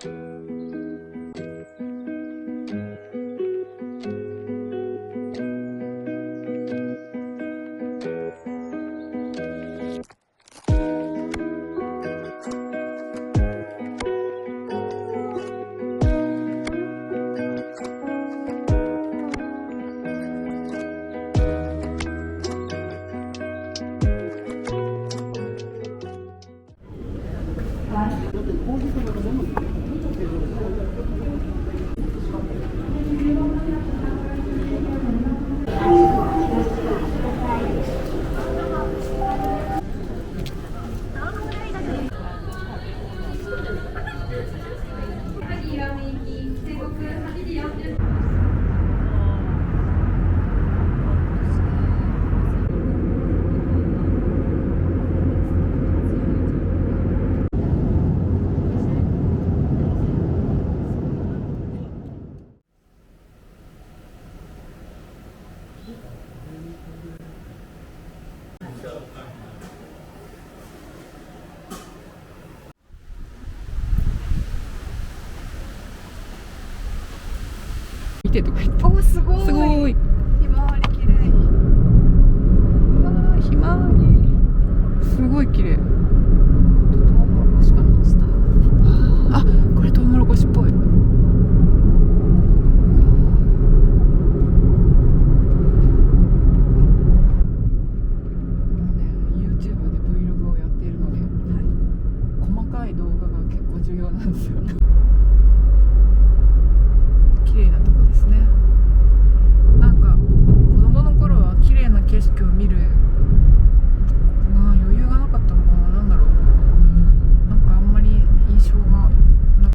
見てとか言って。お、すごい。すごい。ひまわり綺麗。わあ、ひまわり。すごい綺麗。トウモロコシかな、下。あ、これトウモロコシっぽい。YouTube で Vlog をやっているので、細かい動画が結構重要なんですよ。綺麗なとこですね。なんか子供の頃は綺麗な景色を見る余裕がなかったのかな、なんだろう。なんかあんまり印象がなく。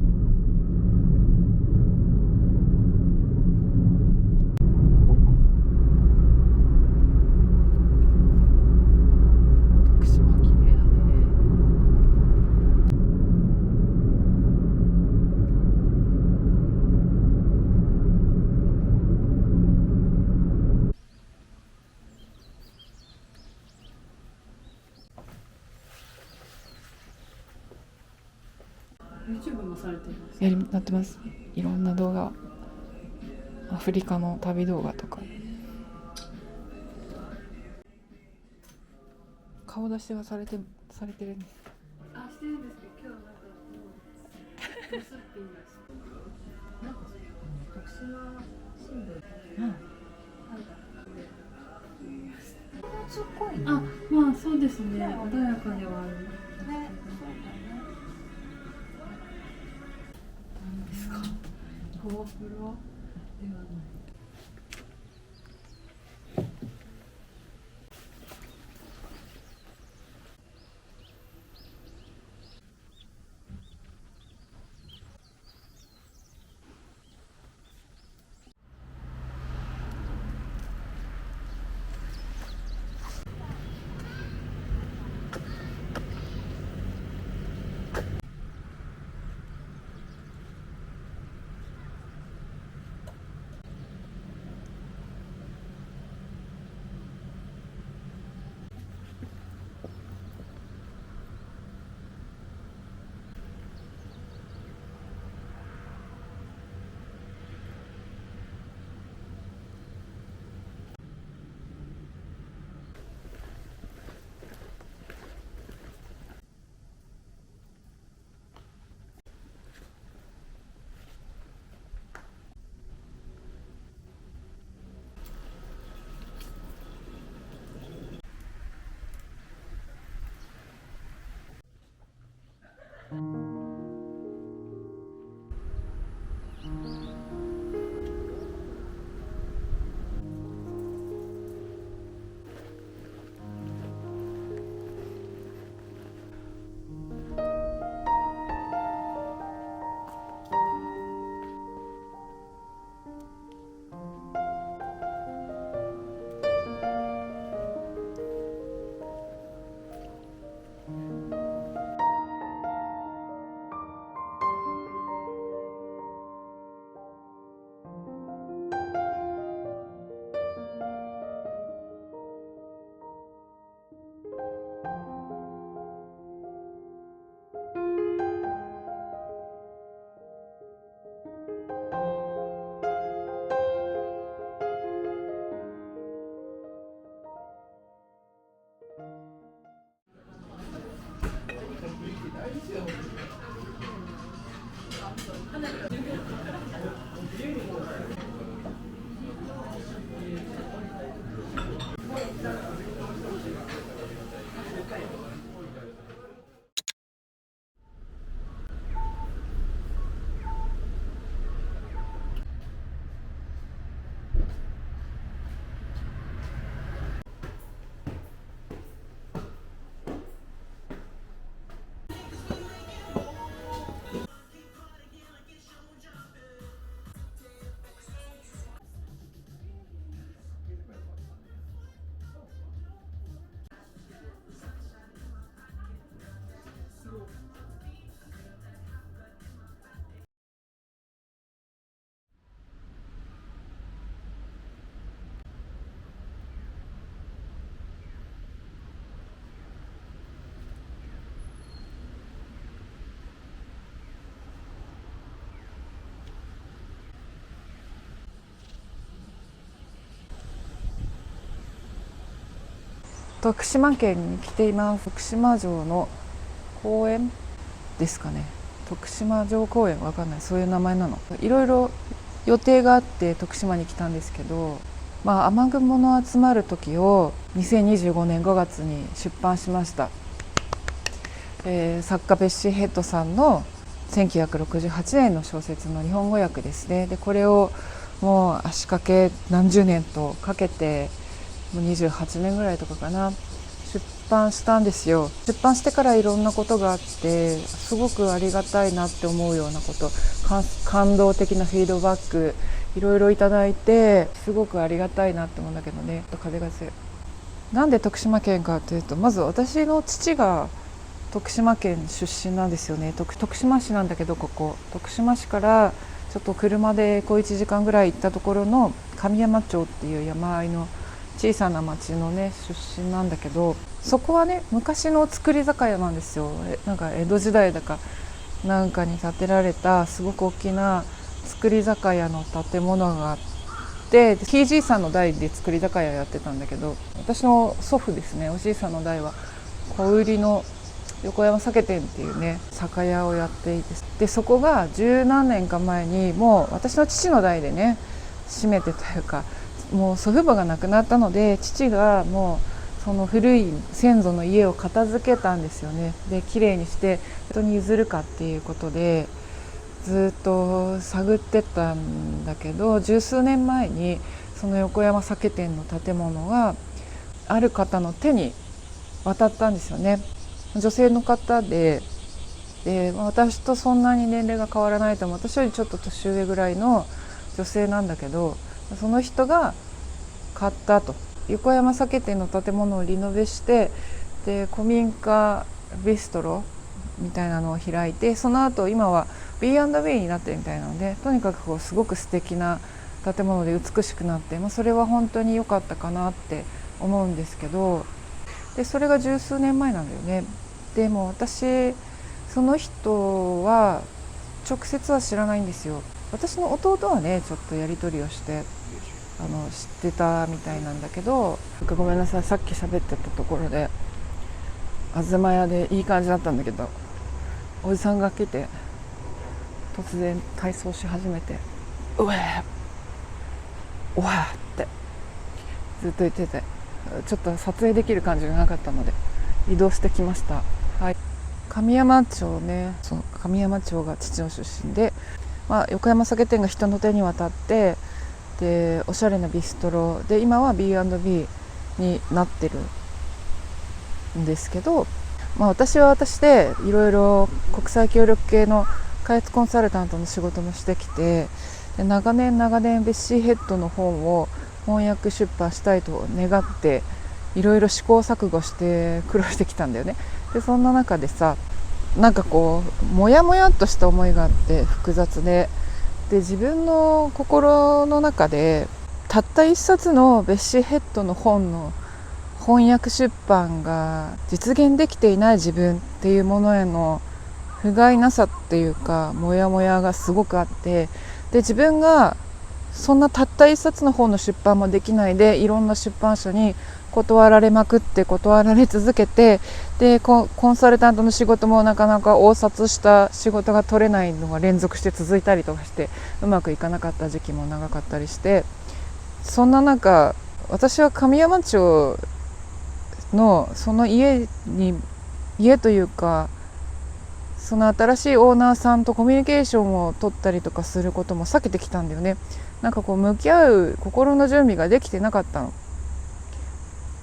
徳島綺麗だね。YouTube もされています。なってます。いろんな動画、アフリカの旅動画とか。顔出しはされてるんです。あ、してるんですけど、今日なんかもうミスっていいらしい。なんか徳島新聞。なんだ。夏っぽい。あ、まあそうですね。穏やかではある。ね、そうだね。何ですか。ゴープロではない。徳島県に来ています。徳島城の公園ですかね。徳島城公園わかんない、そういう名前なの。いろいろ予定があって徳島に来たんですけど、雨雲の集まる時を2025年5月に出版しました。作家ベッシー・ヘッドさんの1968年の小説の日本語訳ですね。でこれをもう足掛け何十年とかけて、もう28年ぐらいとかかな、出版したんですよ。出版してからいろんなことがあって、すごくありがたいなって思うようなこと、感動的なフィードバックいろいろいただいて、すごくありがたいなって思うんだけどね。風が強い。なんで徳島県かというと、まず私の父が徳島県出身なんですよね。徳島市なんだけど、ここ徳島市からちょっと車で小1時間ぐらい行ったところの神山町っていう山あいの小さな町のね出身なんだけど、そこはね昔の造り酒屋なんですよ。なんか江戸時代だかなんかに建てられたすごく大きな造り酒屋の建物があって、ひいじいさんの代で造り酒屋やってたんだけど、私の祖父ですね、おじいさんの代は小売りの横山酒店っていうね酒屋をやっていて、でそこが十何年か前にもう私の父の代でね閉めてというか、もう祖父母が亡くなったので、父がもうその古い先祖の家を片付けたんですよね。で綺麗にして人に譲るかっていうことでずっと探ってたんだけど、十数年前にその横山酒店の建物がある方の手に渡ったんですよね。女性の方で、私とそんなに年齢が変わらないと思う、私よりちょっと年上ぐらいの女性なんだけど、その人が買ったと。横山酒店の建物をリノベして、で古民家ビストロみたいなのを開いて、その後今は B&B になってるみたいなので、とにかくこうすごく素敵な建物で美しくなって、それは本当に良かったかなって思うんですけど、でそれが十数年前なんだよね。でも私その人は直接は知らないんですよ。私の弟はねちょっとやり取りをして知ってたみたいなんだけど、ごめんなさい、さっき喋ってたところで東屋でいい感じだったんだけど、おじさんが来て突然体操し始めて、うわーうわーってずっと言ってて、ちょっと撮影できる感じがなかったので移動してきました。はい、神山町ね、その神山町が父の出身で、横山酒店が人の手に渡って、でおしゃれなビストロで今は B&B になってるんですけど、私は私でいろいろ国際協力系の開発コンサルタントの仕事もしてきて、で長年ベッシーヘッドの本を翻訳出版したいと願っていろいろ試行錯誤して苦労してきたんだよね。でそんな中でさ、なんかこうモヤモヤっとした思いがあって、複雑で自分の心の中でたった一冊のベッシーヘッドの本の翻訳出版が実現できていない自分っていうものへの不甲斐なさっていうかモヤモヤがすごくあって、で自分がそんなたった一冊の本の出版もできないで、いろんな出版社に断られまくって、断られ続けて、でコンサルタントの仕事もなかなか応札した仕事が取れないのが連続して続いたりとかして、うまくいかなかった時期も長かったりして、そんな中私は神山町のその家というか、その新しいオーナーさんとコミュニケーションを取ったりとかすることも避けてきたんだよね。なんかこう向き合う心の準備ができてなかったの。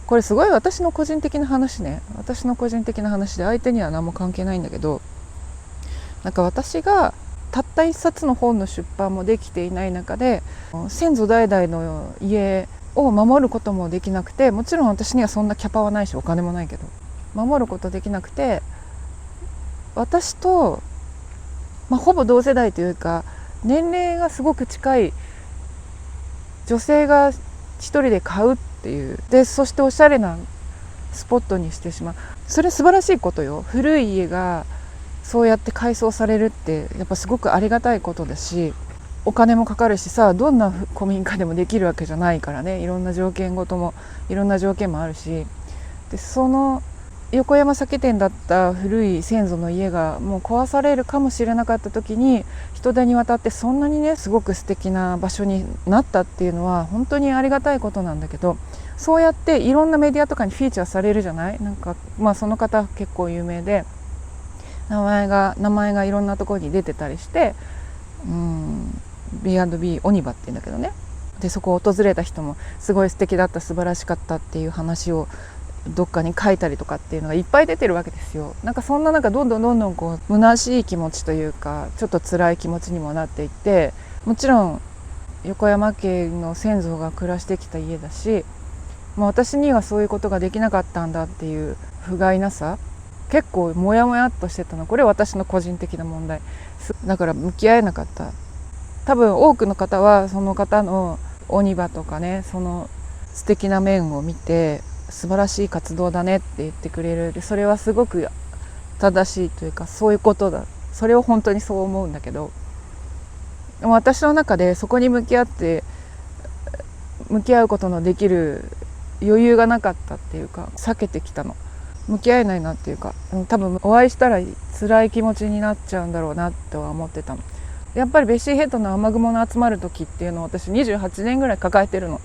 これすごい私の個人的な話ね。私の個人的な話で相手には何も関係ないんだけど、なんか私がたった一冊の本の出版もできていない中で、先祖代々の家を守ることもできなくて、もちろん私にはそんなキャパはないしお金もないけど守ることできなくて、私と、ほぼ同世代というか年齢がすごく近い女性が一人で買うっていう、でそしておしゃれなスポットにしてしまう。それ素晴らしいことよ。古い家がそうやって改装されるってやっぱすごくありがたいことだし、お金もかかるしさ、どんな古民家でもできるわけじゃないからね。いろんな条件もあるし、でその横山酒店だった古い先祖の家がもう壊されるかもしれなかった時に、人手に渡ってそんなにねすごく素敵な場所になったっていうのは本当にありがたいことなんだけど、そうやっていろんなメディアとかにフィーチャーされるじゃない。なんかその方結構有名で、名前がいろんなところに出てたりして、B&B オニバって言うんだけどね。でそこを訪れた人もすごい素敵だった、素晴らしかったっていう話をどっかに書いたりとかっていうのがいっぱい出てるわけですよ。なんかそんな中どんどんこう虚しい気持ちというか、ちょっと辛い気持ちにもなっていって、もちろん横山家の先祖が暮らしてきた家だし、私にはそういうことができなかったんだっていう不甲斐なさ、結構モヤモヤっとしてたの。これ私の個人的な問題だから向き合えなかった。多分多くの方はその方のオニバとかね、その素敵な面を見て素晴らしい活動だねって言ってくれる。でそれはすごく正しいというか、そういうことだ、それを本当にそう思うんだけど、でも私の中でそこに向き合うことのできる余裕がなかったっていうか、避けてきたの。向き合えないなっていうか、多分お会いしたら辛い気持ちになっちゃうんだろうなとは思ってたの。やっぱりベッシーヘッドの雨雲の集まる時っていうのを私28年ぐらい抱えてるの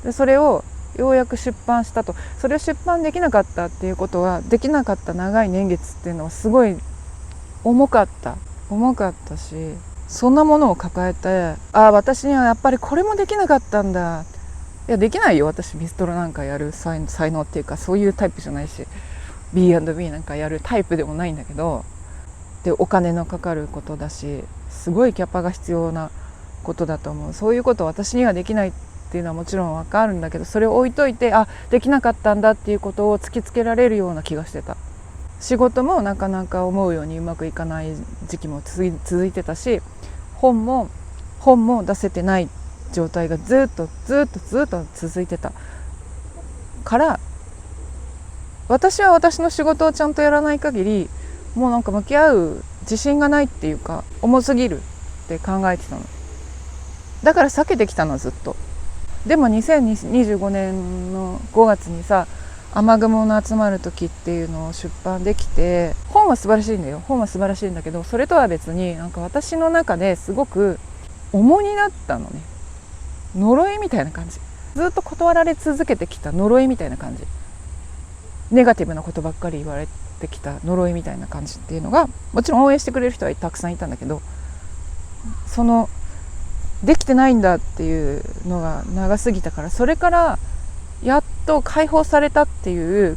で、それをようやく出版したと。それを出版できなかったっていうことは、できなかった長い年月っていうのはすごい重かったし、そんなものを抱えて、私にはやっぱりこれもできなかったんだ。いやできないよ、私ビストロなんかやる才能っていうか、そういうタイプじゃないし B&B なんかやるタイプでもないんだけど、でお金のかかることだし、すごいキャパが必要なことだと思う。そういうこと私にはできないっていうのはもちろん分かるんだけど、それを置いといて、できなかったんだっていうことを突きつけられるような気がしてた。仕事もなかなか思うようにうまくいかない時期も続いてたし、本も出せてない状態がずっと続いてたから、私は私の仕事をちゃんとやらない限り、もうなんか向き合う自信がないっていうか、重すぎるって考えてたの。だから避けてきたのずっと。でも2025年の5月にさ、雨雲の集まる時っていうのを出版できて、本は素晴らしいんだよ。本は素晴らしいんだけど、それとは別になんか私の中ですごく重荷だったのね。呪いみたいな感じ。ずっと断られ続けてきた呪いみたいな感じ。ネガティブなことばっかり言われてきた呪いみたいな感じっていうのが、もちろん応援してくれる人はたくさんいたんだけど、そのできてないんだっていうのが長すぎたから、それからやっと解放されたっていう、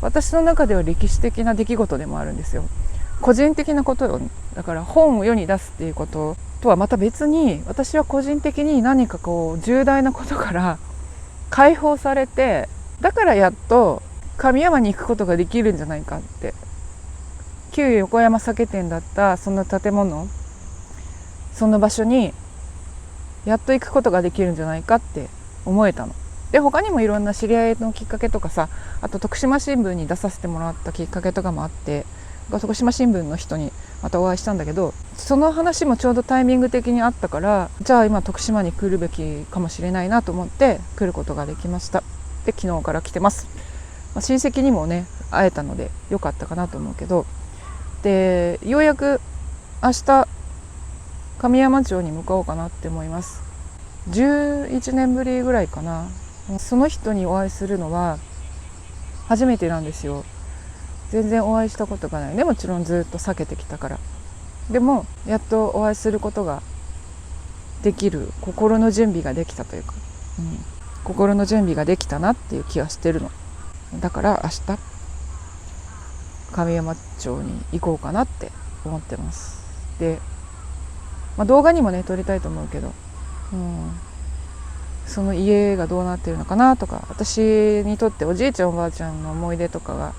私の中では歴史的な出来事でもあるんですよ。個人的なことよ。だから本を世に出すっていうこととはまた別に、私は個人的に何かこう重大なことから解放されて、だからやっと神山に行くことができるんじゃないかって。旧横山酒店だったその建物、その場所にやっと行くことができるんじゃないかって思えたの。で他にもいろんな知り合いのきっかけとかさ、あと徳島新聞に出させてもらったきっかけとかもあって、徳島新聞の人にまたお会いしたんだけど、その話もちょうどタイミング的にあったから、じゃあ今徳島に来るべきかもしれないなと思って来ることができました。で昨日から来てます。親戚にもね会えたので良かったかなと思うけど、でようやく明日神山町に向かおうかなって思います。11年ぶりぐらいかな。その人にお会いするのは初めてなんですよ。全然お会いしたことがない。でもちろんずっと避けてきたから。でもやっとお会いすることができる心の準備ができたというか、心の準備ができたなっていう気はしてるの。だから明日神山町に行こうかなって思ってます。で、動画にもね撮りたいと思うけど、その家がどうなってるのかなとか、私にとっておじいちゃんおばあちゃんの思い出とかが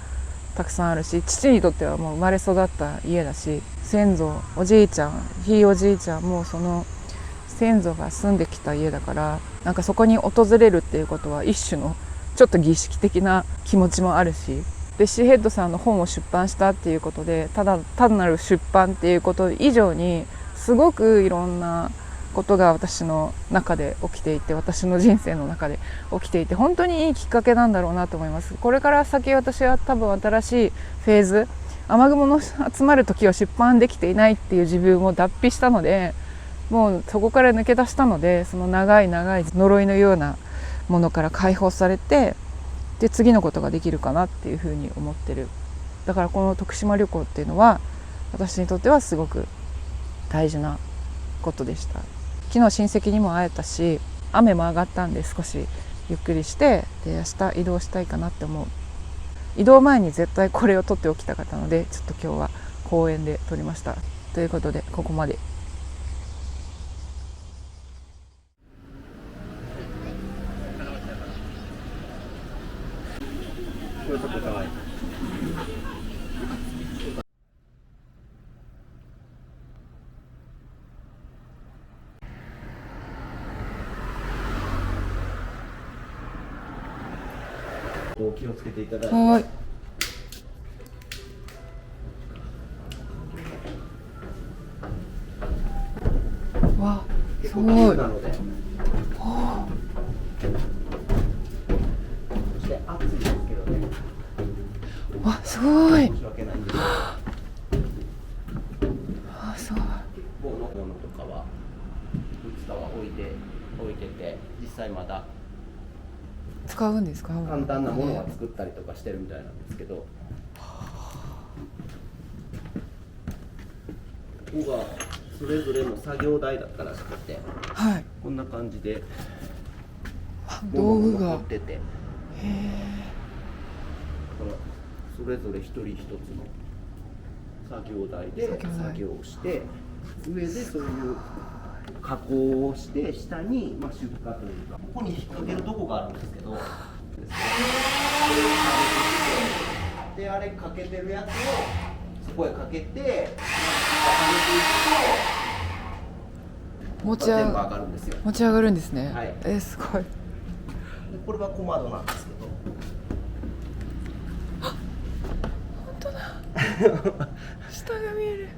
たくさんあるし、父にとってはもう生まれ育った家だし、先祖おじいちゃんひいおじいちゃんもその先祖が住んできた家だから、なんかそこに訪れるっていうことは一種のちょっと儀式的な気持ちもあるし、でシーヘッドさんの本を出版したっていうことで、単なる出版っていうこと以上にすごくいろんなことが私の中で起きていて、私の人生の中で起きていて、本当にいいきっかけなんだろうなと思います。これから先私は多分新しいフェーズ、雨雲の集まる時は出版できていないっていう自分を脱皮したので、もうそこから抜け出したので、その長い長い呪いのようなものから解放されて、で次のことができるかなっていうふうに思ってる。だからこの徳島旅行っていうのは私にとってはすごく大事なことでした。昨日親戚にも会えたし、雨も上がったんで少しゆっくりして、で明日移動したいかなって思う。移動前に絶対これを撮っておきたかったので、ちょっと今日は公園で撮りました。ということでここまで。これちょっとかわいい。気をつけていただいて。はい。わ、すごい。なので。そして暑いですけどね。わ、すごい。申し訳ないんですけど。あ、すごい。このものとかは、いつかは置いてて、実際まだ使うんですか？簡単なものは作ったりとかしてるみたいなんですけど、ここがそれぞれの作業台だったらしくて、はい。こんな感じで道具が。残ってて、このそれぞれ一人一つの作業台で作業をして、上でそういう加工をして下に出荷というか、ここに引っ掛けるとこがあるんですけど、であれかけてるやつをそこへかけて上げていくと持ち全部上がるんですよ。持ち上がるんですね。はい。すごい。でこれは小窓なんですけど。本当だ。下が見える。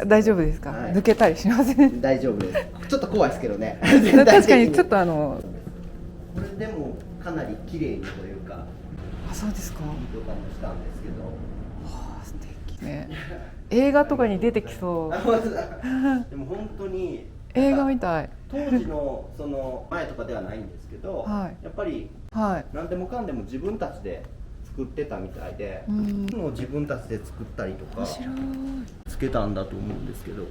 大丈夫ですか？はい、抜けたりしません？大丈夫です。ちょっと怖いですけどね。確かにちょっとこれでもかなり綺麗にというか。あ、そうですか。とかもしたんですけど。はあ、素敵ね。映画とかに出てきそう。でも本当に映画みたい。当時のその前とかではないんですけど、はい、やっぱり何でもかんでも自分たちで作ってたみたいで、の自分たちで作ったりとかつけたんだと思うんですけど、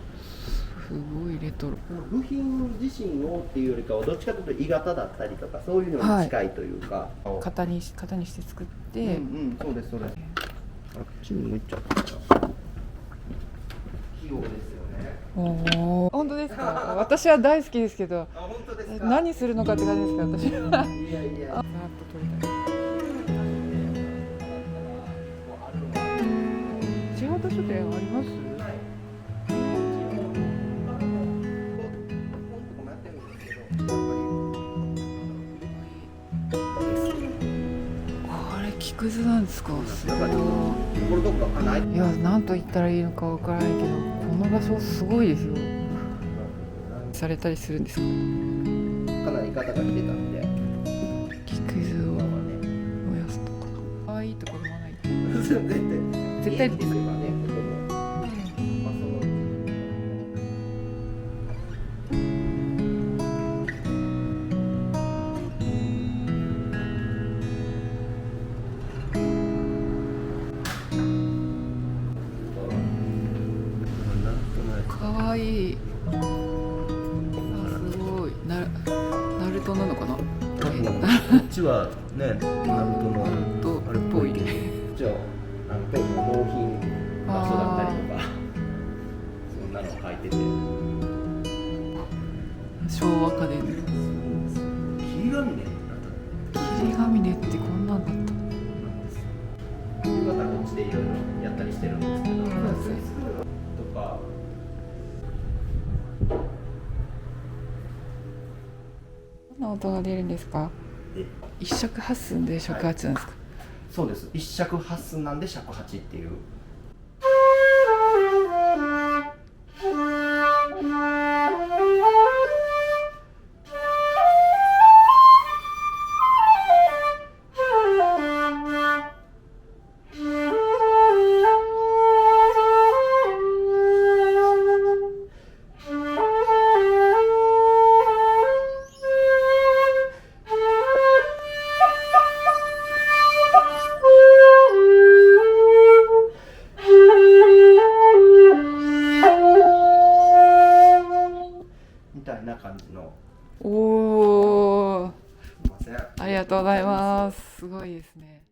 すごいレトロ。部品自身をっていうよりかはどっちかというと鋳型だったりとかそういうのに近いというか、型にして作って、そうですそうです。あっちにも行っちゃった器用ですよね。おお、本当ですか？私は大好きですけど、あ、本当ですか？何するのかって感じですか？私は。いやいや。ざーっと撮りたい。違う場所であります？これ聞くクズなんですか。すごいな。これどっかない。いや、なんと言ったらいいのかわからないけど、この場所すごいですよ。されたりするんですか。かなり方が来てたんで。木くずをまあね。燃やすとか。可愛いところもない。絶対ですよね。ここも。まあその。可愛い。あ、すごい。ナルトなのかな。こっちはね、ナルトのあれっぽいけど、じゃあペンの納品場所だったりとか、そんなのを書いてて。昭和家電。霧ヶ峰だった霧ヶ峰ってこんなんだった。夕方こっちでいろいろやったりしてるんですけど、とか。どんな音が出るんですか。一尺八寸で尺八なんですか。そうです。一尺八寸なんで尺八っていう。みたいな感じの。おお、すいません。ありがとうございます。すごいですね。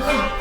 す。